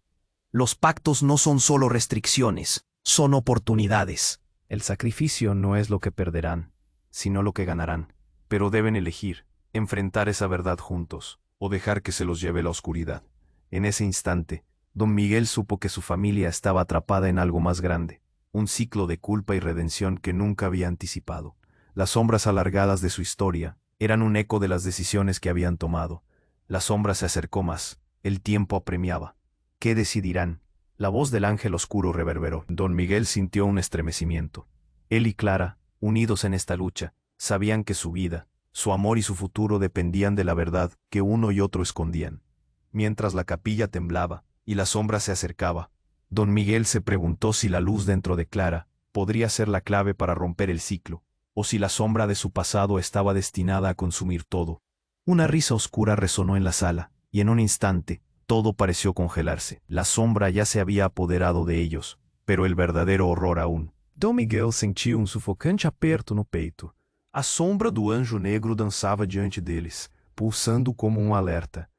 [SPEAKER 3] Los pactos no son solo restricciones, son oportunidades.
[SPEAKER 5] El sacrificio no es lo que perderán, sino lo que ganarán. Pero deben elegir, enfrentar esa verdad juntos, o dejar que se los lleve la oscuridad. En ese instante, don Miguel supo que su familia estaba atrapada en algo más grande, un ciclo de culpa y redención que nunca había anticipado. Las sombras alargadas de su historia eran un eco de las decisiones que habían tomado. La sombra se acercó más, el tiempo apremiaba. ¿Qué decidirán? La voz del ángel oscuro reverberó. Don Miguel sintió un estremecimiento. Él y Clara, unidos en esta lucha, sabían que su vida, su amor y su futuro dependían de la verdad que uno y otro escondían. Mientras la capilla temblaba y la sombra se acercaba, don Miguel se preguntó si la luz dentro de Clara podría ser la clave para romper el ciclo, o si la sombra de su pasado estaba destinada a consumir todo. Una risa oscura resonó en la sala, y en un instante, todo pareció congelarse. La sombra ya se había apoderado de ellos, pero el verdadero horror aún. Dom Miguel sentiu sufocante aperto no peito. A sombra do anjo negro dançava diante deles, pulsando como alerta.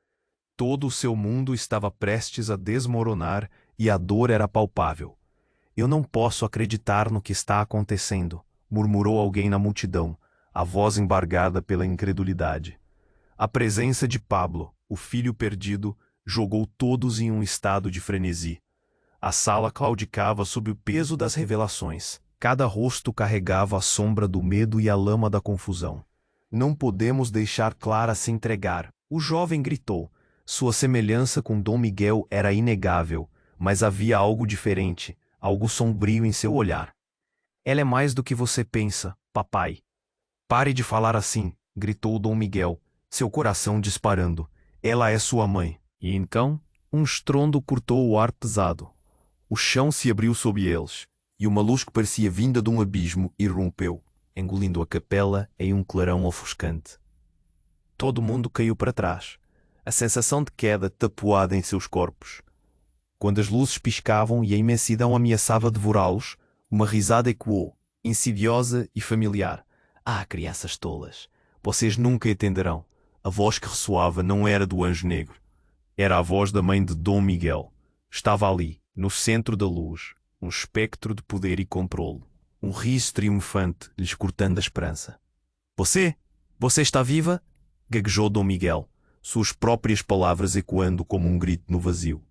[SPEAKER 5] Todo o seu mundo estava prestes a desmoronar e a dor era palpável. Eu não posso acreditar no que está acontecendo, murmurou alguém na multidão, a voz embargada pela incredulidade. A presença de Pablo, o filho perdido, jogou todos em um estado de frenesi. A sala claudicava sob o peso das revelações. Cada rosto carregava a sombra do medo e a lama da confusão. Não podemos deixar Clara se entregar, o jovem gritou. Sua semelhança com Dom Miguel era inegável, mas havia algo diferente, algo sombrio em seu olhar. Ela é mais do que você pensa, papai. Pare de falar assim, gritou Dom Miguel, seu coração disparando. Ela é sua mãe. E então, um estrondo cortou o ar pesado. O chão se abriu sob eles, e uma luz que parecia vinda de um abismo irrompeu, engolindo a capela em um clarão ofuscante. Todo mundo caiu para trás, a sensação de queda tapoada em seus corpos. Quando as luzes piscavam e a imensidão ameaçava devorá-los, uma risada ecoou, insidiosa e familiar. Ah, crianças tolas, vocês nunca entenderão. A voz que ressoava não era do anjo negro. Era a voz da mãe de Dom Miguel. Estava ali, no centro da luz, um espectro de poder e controle. Um riso triunfante lhes cortando a esperança. Você? Você está viva? Gaguejou Dom Miguel, suas próprias palavras ecoando como um grito no vazio.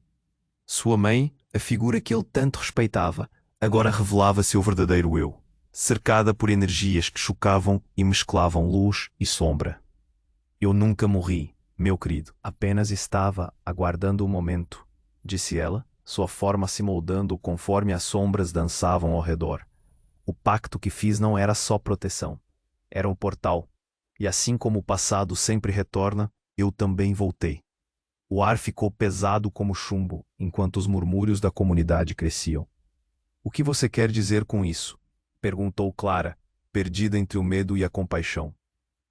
[SPEAKER 5] Sua mãe, a figura que ele tanto respeitava, agora revelava seu verdadeiro eu, cercada por energias que chocavam e mesclavam luz e sombra. Eu nunca morri, meu querido. Apenas estava aguardando o momento, disse ela, sua forma se moldando conforme as sombras dançavam ao redor. O pacto que fiz não era só proteção. Era um portal, E assim como o passado sempre retorna, eu também voltei. O ar ficou pesado como chumbo, enquanto os murmúrios da comunidade cresciam. O que você quer dizer com isso? Perguntou Clara, perdida entre o medo e a compaixão.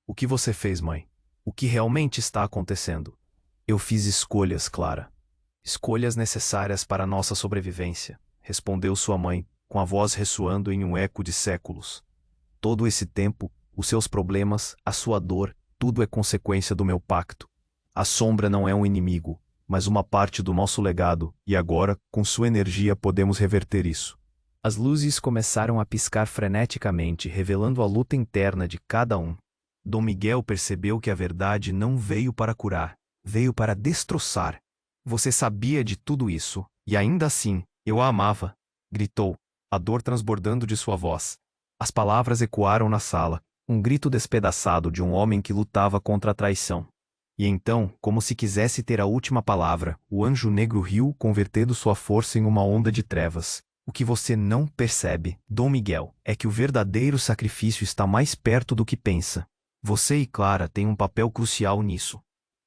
[SPEAKER 5] O que você fez, mãe? O que realmente está acontecendo? Eu fiz escolhas, Clara. Escolhas necessárias para nossa sobrevivência, respondeu sua mãe, com a voz ressoando em um eco de séculos. Todo esse tempo, os seus problemas, a sua dor, tudo é consequência do meu pacto. A sombra não é um inimigo, mas uma parte do nosso legado, e agora, com sua energia, podemos reverter isso. As luzes começaram a piscar freneticamente, revelando a luta interna de cada um. Dom Miguel percebeu que a verdade não veio para curar, veio para destroçar. Você sabia de tudo isso, e ainda assim, eu a amava, gritou, a dor transbordando de sua voz. As palavras ecoaram na sala, um grito despedaçado de um homem que lutava contra a traição. E então, como se quisesse ter a última palavra, o anjo negro riu, convertendo sua força em uma onda de trevas. O que você não percebe, Dom Miguel, é que o verdadeiro sacrifício está mais perto do que pensa. Você e Clara têm um papel crucial nisso.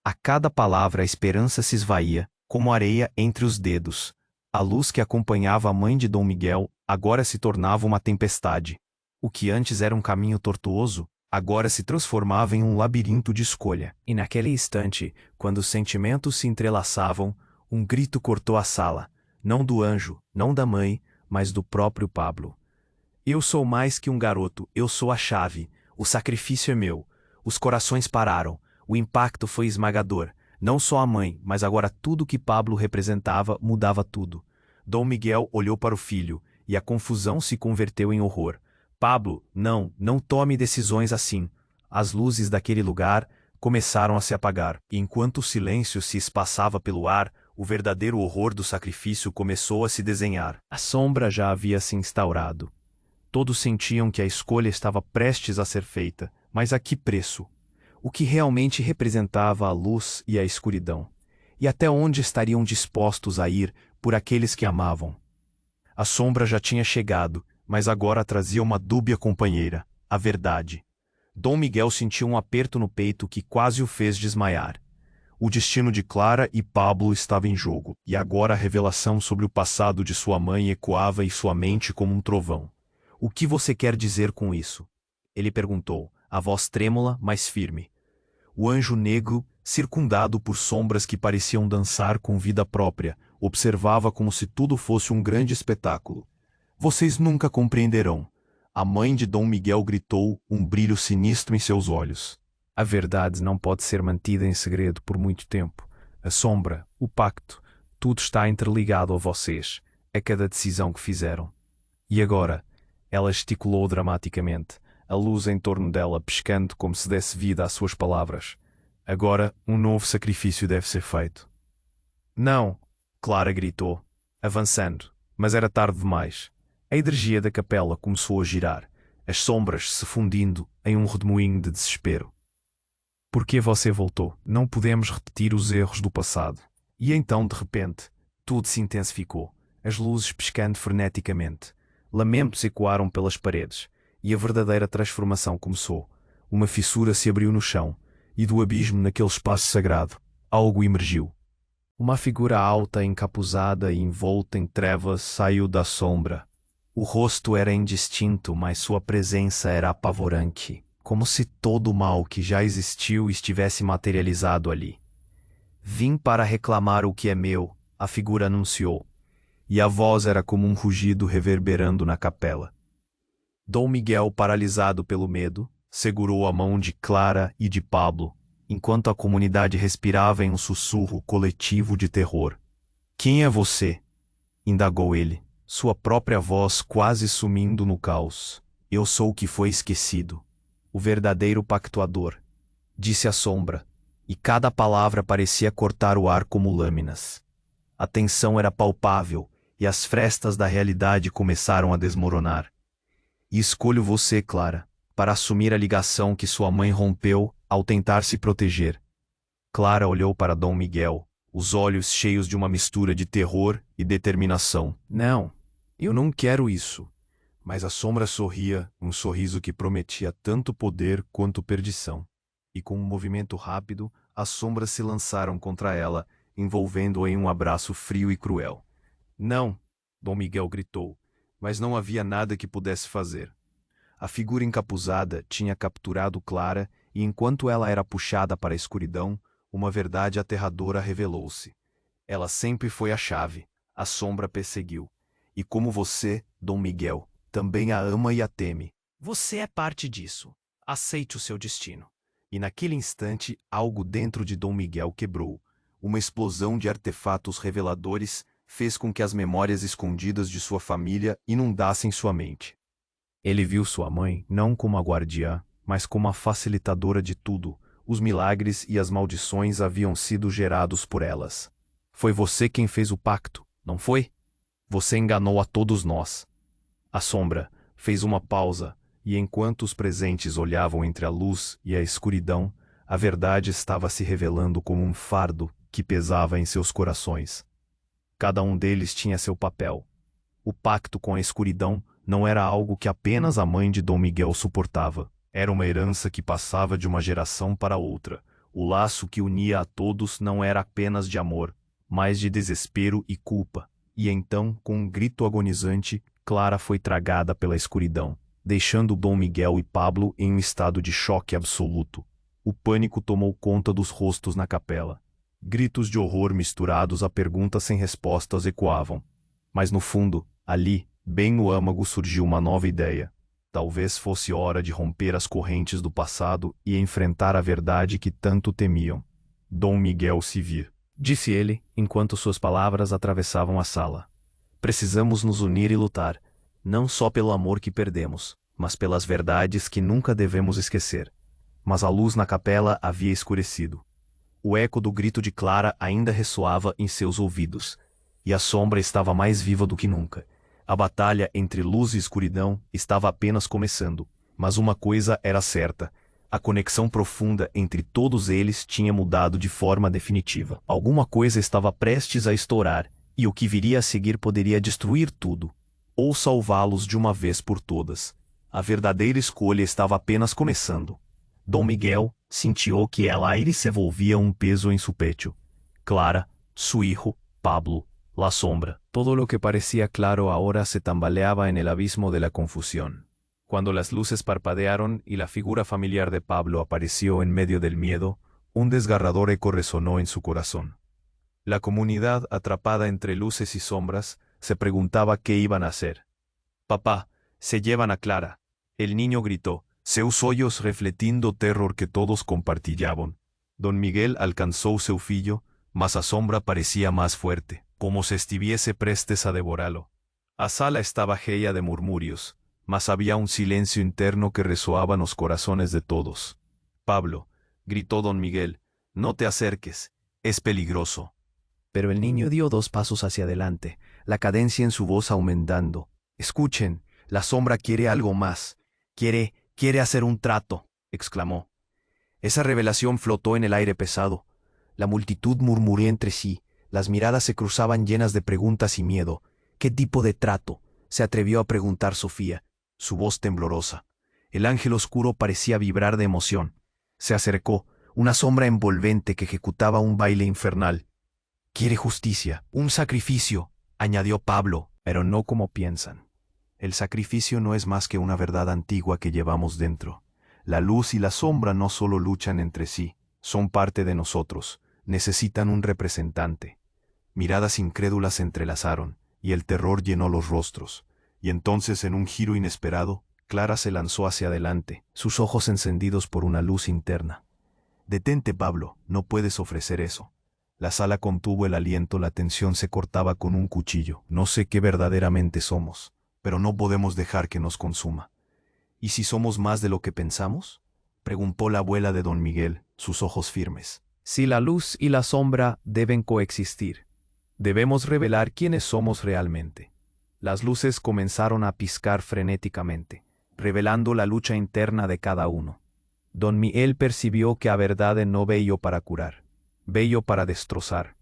[SPEAKER 5] A cada palavra a esperança se esvaía, como areia entre os dedos. A luz que acompanhava a mãe de Dom Miguel agora se tornava uma tempestade. O que antes era um caminho tortuoso, agora se transformava em um labirinto de escolha. E naquele instante, quando os sentimentos se entrelaçavam, um grito cortou a sala, não do anjo, não da mãe, mas do próprio Pablo. Eu sou mais que um garoto, eu sou a chave, o sacrifício é meu. Os corações pararam, o impacto foi esmagador. Não só a mãe, mas agora tudo que Pablo representava mudava tudo. Dom Miguel olhou para o filho, e a confusão se converteu em horror. Pablo, não tome decisões assim. As luzes daquele lugar começaram a se apagar. E enquanto o silêncio se espaçava pelo ar, o verdadeiro horror do sacrifício começou a se desenhar. A sombra já havia se instaurado. Todos sentiam que a escolha estava prestes a ser feita, mas a que preço? O que realmente representava a luz e a escuridão? E até onde estariam dispostos a ir por aqueles que amavam? A sombra já tinha chegado, mas agora trazia uma dúbia companheira, a verdade. Dom Miguel sentiu um aperto no peito que quase o fez desmaiar. O destino de Clara e Pablo estava em jogo, e agora a revelação sobre o passado de sua mãe ecoava em sua mente como um trovão. O que você quer dizer com isso? Ele perguntou, a voz trêmula, mas firme. O anjo negro, circundado por sombras que pareciam dançar com vida própria, observava como se tudo fosse um grande espetáculo. Vocês nunca compreenderão. A mãe de Dom Miguel gritou, um brilho sinistro em seus olhos. A verdade não pode ser mantida em segredo por muito tempo. A sombra, o pacto, tudo está interligado a vocês, a cada decisão que fizeram. E agora? Ela gesticulou dramaticamente, a luz em torno dela piscando como se desse vida às suas palavras. Agora, um novo sacrifício deve ser feito. Não, Clara gritou, avançando, mas era tarde demais. A energia da capela começou a girar, as sombras se fundindo em um redemoinho de desespero. Por que você voltou? Não podemos repetir os erros do passado. E então, de repente, tudo se intensificou, as luzes piscando freneticamente. Lamentos ecoaram pelas paredes, e a verdadeira transformação começou. Uma fissura se abriu no chão, e do abismo naquele espaço sagrado, algo emergiu. Uma figura alta, encapuzada e envolta em trevas saiu da sombra. O rosto era indistinto, mas sua presença era apavorante, como se todo o mal que já existiu estivesse materializado ali. Vim para reclamar o que é meu, a figura anunciou, e a voz era como um rugido reverberando na capela. Dom Miguel, paralisado pelo medo, segurou a mão de Clara e de Pablo, enquanto a comunidade respirava em um sussurro coletivo de terror. Quem é você? Indagou ele, sua própria voz quase sumindo no caos. Eu sou o que foi esquecido, o verdadeiro pactuador, disse a sombra, e cada palavra parecia cortar o ar como lâminas. A tensão era palpável, e as frestas da realidade começaram a desmoronar. E escolho você, Clara, para assumir a ligação que sua mãe rompeu ao tentar se proteger. Clara olhou para Dom Miguel, os olhos cheios de uma mistura de terror e determinação. Não, eu não quero isso. Mas a sombra sorria, um sorriso que prometia tanto poder quanto perdição.
[SPEAKER 1] e com um movimento rápido, as sombras se lançaram contra ela, envolvendo-a em um abraço frio e cruel. Não, Dom Miguel gritou, mas não havia nada que pudesse fazer. A figura encapuzada tinha capturado Clara e enquanto ela era puxada para a escuridão, uma verdade aterradora revelou-se. Ela sempre foi a chave, a sombra perseguiu. E como você, Dom Miguel, também a ama e a teme.
[SPEAKER 3] Você é parte disso. Aceite o seu destino.
[SPEAKER 1] E naquele instante, algo dentro de Dom Miguel quebrou. Uma explosão de artefatos reveladores fez com que as memórias escondidas de sua família inundassem sua mente. Ele viu sua mãe não como a guardiã, mas como a facilitadora de tudo. Os milagres e as maldições haviam sido gerados por elas. Foi você quem fez o pacto, não foi? Você enganou a todos nós. A sombra fez uma pausa, e enquanto os presentes olhavam entre a luz e a escuridão, a verdade estava se revelando como um fardo que pesava em seus corações. Cada um deles tinha seu papel. O pacto com a escuridão não era algo que apenas a mãe de Dom Miguel suportava. Era uma herança que passava de uma geração para outra. O laço que unia a todos não era apenas de amor, mas de desespero e culpa. E então, com um grito agonizante, Clara foi tragada pela escuridão, deixando Dom Miguel e Pablo em um estado de choque absoluto. O pânico tomou conta dos rostos na capela. Gritos de horror misturados a perguntas sem respostas ecoavam. Mas no fundo, ali, bem no âmago, surgiu uma nova ideia. Talvez fosse hora de romper as correntes do passado e enfrentar a verdade que tanto temiam. Dom Miguel se vir, disse ele, enquanto suas palavras atravessavam a sala. Precisamos nos unir e lutar, não só pelo amor que perdemos, mas pelas verdades que nunca devemos esquecer. Mas a luz na capela havia escurecido. O eco do grito de Clara ainda ressoava em seus ouvidos, e a sombra estava mais viva do que nunca. A batalha entre luz e escuridão estava apenas começando, mas uma coisa era certa. A conexão profunda entre todos eles tinha mudado de forma definitiva. Alguma coisa estava prestes a estourar, e o que viria a seguir poderia destruir tudo, ou salvá-los de uma vez por todas. A verdadeira escolha estava apenas começando. Dom Miguel sentiu que el aire se volvia um peso em su pecho. Clara, su hijo, Pablo, la sombra. Todo lo que parecía claro ahora se tambaleaba en el abismo de la confusión. Cuando las luces parpadearon y la figura familiar de Pablo apareció en medio del miedo, un desgarrador eco resonó en su corazón. La comunidad, atrapada entre luces y sombras, se preguntaba qué iban a hacer. «Papá, se llevan a Clara», el niño gritó, seus olhos refletindo terror que todos compartillaban. Don Miguel alcanzó seu filho, mas a sombra parecía más fuerte, como si estuviese prestes a devorarlo. A sala estaba llena de murmurios, mas había un silencio interno que resonaba en los corazones de todos. «Pablo», gritó Don Miguel, «no te acerques, es peligroso».
[SPEAKER 3] Pero el niño dio 2 pasos hacia adelante, la cadencia en su voz aumentando. «Escuchen, la sombra quiere algo más. Quiere hacer un trato», exclamó. Esa revelación flotó en el aire pesado. La multitud murmuró entre sí, las miradas se cruzaban llenas de preguntas y miedo. «¿Qué tipo de trato?», se atrevió a preguntar Sofía, su voz temblorosa. El ángel oscuro parecía vibrar de emoción. Se acercó, una sombra envolvente que ejecutaba un baile infernal. «Quiere justicia, un sacrificio», añadió Pablo, «pero no como piensan. El sacrificio no es más que una verdad antigua que llevamos dentro. La luz y la sombra no solo luchan entre sí, son parte de nosotros, necesitan un representante». Miradas incrédulas se entrelazaron, y el terror llenó los rostros. Y entonces, en un giro inesperado, Clara se lanzó hacia adelante, sus ojos encendidos por una luz interna. «Detente, Pablo, no puedes ofrecer eso». La sala contuvo el aliento, la tensión se cortaba con un cuchillo. «No sé qué verdaderamente somos, pero no podemos dejar que nos consuma». «¿Y si somos más de lo que pensamos?», preguntó la abuela de Don Miguel, sus ojos firmes. «Si la luz y la sombra deben coexistir, debemos revelar quiénes somos realmente». Las luces comenzaron a piscar frenéticamente, revelando la lucha interna de cada uno. Don Miguel percibió que a verdade no veio para curar, veio para destrozar.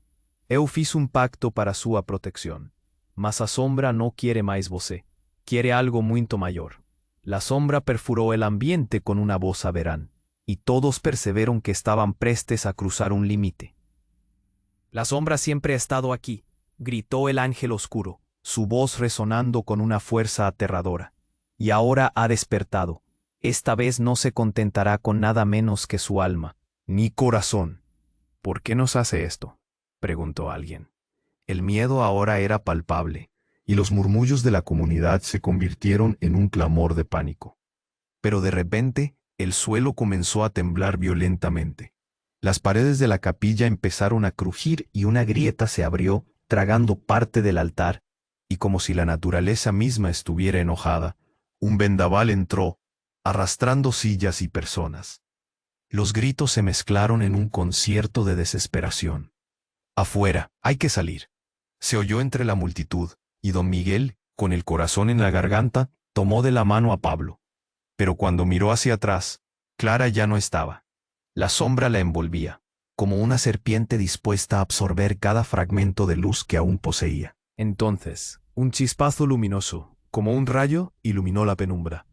[SPEAKER 3] Eu fiz un pacto para sua protección, mas a sombra no quiere mais você, quiere algo muito maior. La sombra perfuró el ambiente con una voz averán. y todos percibieron que estaban prestes a cruzar un límite.
[SPEAKER 5] La sombra siempre ha estado aquí, gritó el ángel oscuro, su voz resonando con una fuerza aterradora.
[SPEAKER 3] Y ahora ha despertado. Esta vez no se contentará con nada menos que su alma.
[SPEAKER 1] Ni corazón. ¿Por qué nos hace esto?, preguntó alguien. El miedo ahora era palpable,
[SPEAKER 4] Y los murmullos de la comunidad se convirtieron en un clamor de pánico.
[SPEAKER 1] pero de repente el suelo comenzó a temblar violentamente. Las paredes de la capilla empezaron a crujir y una grieta se abrió, tragando parte del altar, y como si la naturaleza misma estuviera enojada, un vendaval entró, arrastrando sillas y personas. Los gritos se mezclaron en un concierto de desesperación. «Afuera, hay que salir», se oyó entre la multitud, y don Miguel, con el corazón en la garganta, tomó de la mano a Pablo. Pero cuando miró hacia atrás, Clara ya no estaba. La sombra la envolvía, como una serpiente dispuesta a absorber cada fragmento de luz que aún poseía.
[SPEAKER 5] Entonces, un chispazo luminoso, como un rayo, iluminó la penumbra.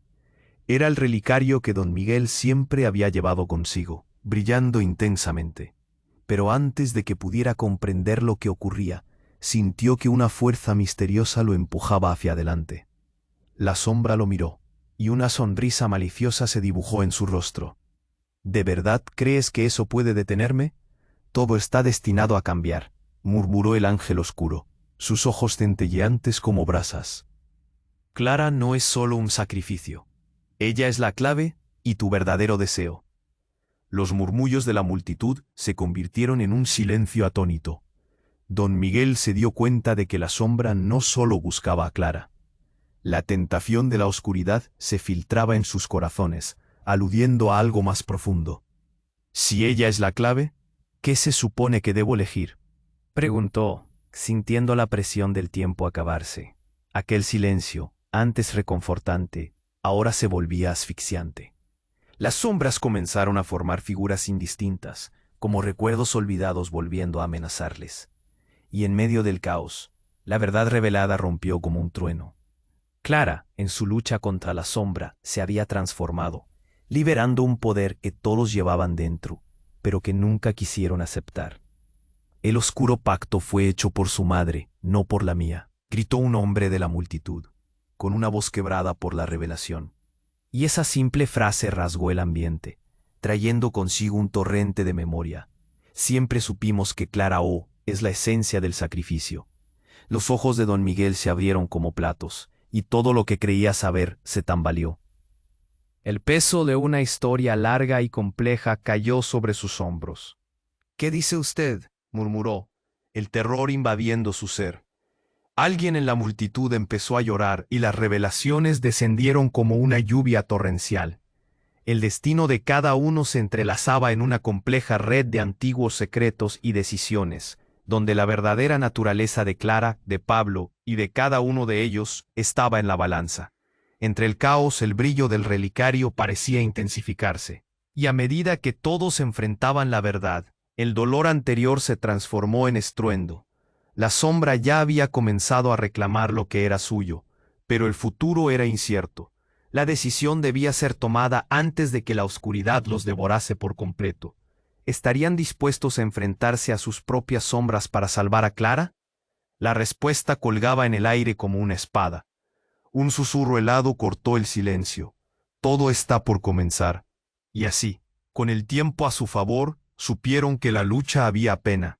[SPEAKER 1] Era el relicario que don Miguel siempre había llevado consigo, brillando intensamente. Pero antes de que pudiera comprender lo que ocurría, sintió que una fuerza misteriosa lo empujaba hacia adelante. La sombra lo miró, y una sonrisa maliciosa se dibujó en su rostro. «¿De verdad crees que eso puede detenerme? Todo está destinado a cambiar», murmuró el ángel oscuro, sus ojos centelleantes como brasas. «Clara no es solo un sacrificio. Ella es la clave y tu verdadero deseo». Los murmullos de la multitud se convirtieron en un silencio atónito. Don Miguel se dio cuenta de que la sombra no solo buscaba a Clara. La tentación de la oscuridad se filtraba en sus corazones, aludiendo a algo más profundo. «Si ella es la clave, ¿qué se supone que debo elegir?»,
[SPEAKER 3] preguntó, sintiendo la presión del tiempo acabarse. Aquel silencio, antes reconfortante, ahora se volvía asfixiante. Las sombras comenzaron a formar figuras indistintas, como recuerdos olvidados volviendo a amenazarles. Y en medio del caos, la verdad revelada rompió como un trueno. Clara, en su lucha contra la sombra, se había transformado, liberando un poder que todos llevaban dentro, pero que nunca quisieron aceptar. «El oscuro pacto fue hecho por su madre, no por la mía», gritó un hombre de la multitud, con una voz quebrada por la revelación. Y esa simple frase rasgó el ambiente, trayendo consigo un torrente de memoria. Siempre supimos que Clara O es la esencia del sacrificio. Los ojos de don Miguel se abrieron como platos, y todo lo que creía saber se tambaleó.
[SPEAKER 5] El peso de una historia larga y compleja cayó sobre sus hombros.
[SPEAKER 1] «¿Qué dice usted?», murmuró, el terror invadiendo su ser. Alguien en la multitud empezó a llorar y las revelaciones descendieron como una lluvia torrencial. El destino de cada uno se entrelazaba en una compleja red de antiguos secretos y decisiones, donde la verdadera naturaleza de Clara, de Pablo y de cada uno de ellos estaba en la balanza. Entre el caos el brillo del relicario parecía intensificarse, y a medida que todos enfrentaban la verdad, el dolor anterior se transformó en estruendo. La sombra ya había comenzado a reclamar lo que era suyo, pero el futuro era incierto. La decisión debía ser tomada antes de que la oscuridad los devorase por completo. ¿Estarían dispuestos a enfrentarse a sus propias sombras para salvar a Clara? La respuesta colgaba en el aire como una espada. Un susurro helado cortó el silencio. Todo está por comenzar. Y así, con el tiempo a su favor, supieron que la lucha había pena.